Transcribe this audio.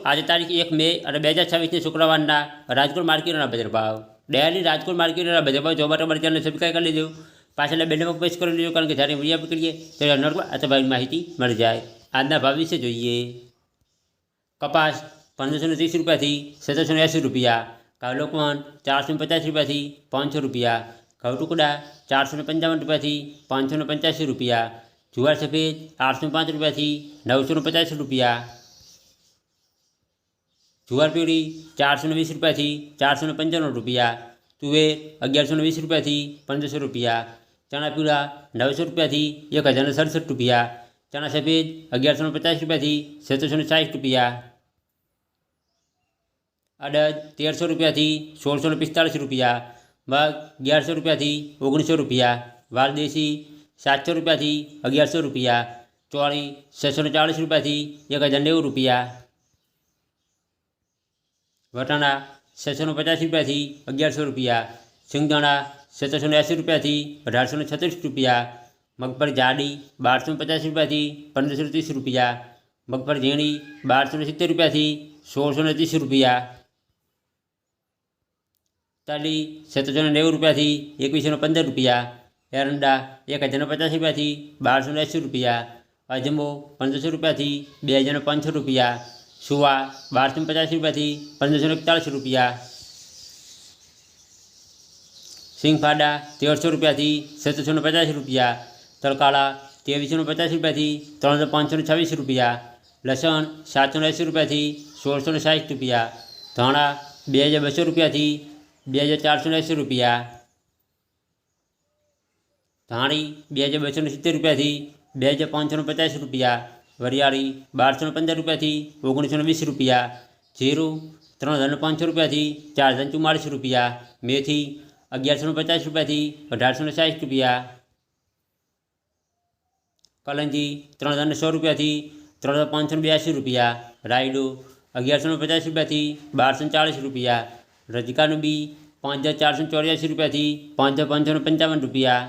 આજે તારીખ 1 મે અને 2026 શુક્રવારના રાજકોટ માર્કેટના બજાર ભાવ। ડેલી રાજકોટ માર્કેટના બજાર ભાવ જોવા માટે અમારી ચેનલ સબસ્ક્રાઈબ કરી લેજો, પાછળના બેલમાં પ્રેસ કરી લેજો, કારણ કે જ્યારે વિડીયો અપલોડ કરીએ ત્યારે નોટમાં અથવા માહિતી મળી જાય। આજના ભાવ વિશે જોઈએ। કપાસ 1530 રૂપિયાથી 1780 રૂપિયા, ઘઉં લોકવન 450 રૂપિયાથી 500 રૂપિયા, ઘઉં ટુકડા 455 રૂપિયાથી 585 રૂપિયા, જુવાર સફેદ 805 રૂપિયાથી 950 રૂપિયા, જુવાર પીળી 420 રૂપિયાથી 495 રૂપિયા, તુવેર 1120 રૂપિયાથી 1500 રૂપિયા, ચણા પીળા 900 રૂપિયાથી 1067 રૂપિયા, ચણા સફેદ 1150 રૂપિયાથી 760 રૂપિયા, અડદ 1300 રૂપિયાથી 1645 રૂપિયા, મગ 1100 રૂપિયાથી 1900 રૂપિયા, વાલદેશી 700 રૂપિયાથી 1100 રૂપિયા, ચોળી 640 રૂપિયાથી 1090 રૂપિયા, વટાણા 650 રૂપિયાથી 1100 રૂપિયા, સિંગદાણા 780 રૂપિયાથી 1836 રૂપિયા, મગફળી જાડી 1250 રૂપિયાથી 1530 રૂપિયા, મગફળી ઝીણી 1270 રૂપિયાથી 1630 રૂપિયા, તલી 790 રૂપિયાથી 2115 રૂપિયા, એરંડા 1050 રૂપિયાથી 1280 રૂપિયા, અજમો 1500 રૂપિયાથી 2500 રૂપિયા, સુવા 1250 રૂપિયાથી 1541 રૂપિયા, સિંગફાડા 1300 રૂપિયાથી 750 રૂપિયા, તલકાળા 2350 રૂપિયાથી 3526 રૂપિયા, લસણ 780 રૂપિયાથી 1660 રૂપિયા, ધાણા 2200 રૂપિયાથી 2480 રૂપિયા, ધાણી 2270 રૂપિયાથી 2550 રૂપિયા, વરિયાળી 1215 રૂપિયાથી 1920 રૂપિયા, જીરું 3500 રૂપિયાથી 4044 રૂપિયા, મેથી 1150 રૂપિયાથી 1860 રૂપિયા, કલંજી 3100 રૂપિયાથી 3582 રૂપિયા, રાયડો 1150 રૂપિયાથી 1240 રૂપિયા, રજકાનું બી 5484 રૂપિયાથી 5555 રૂપિયા।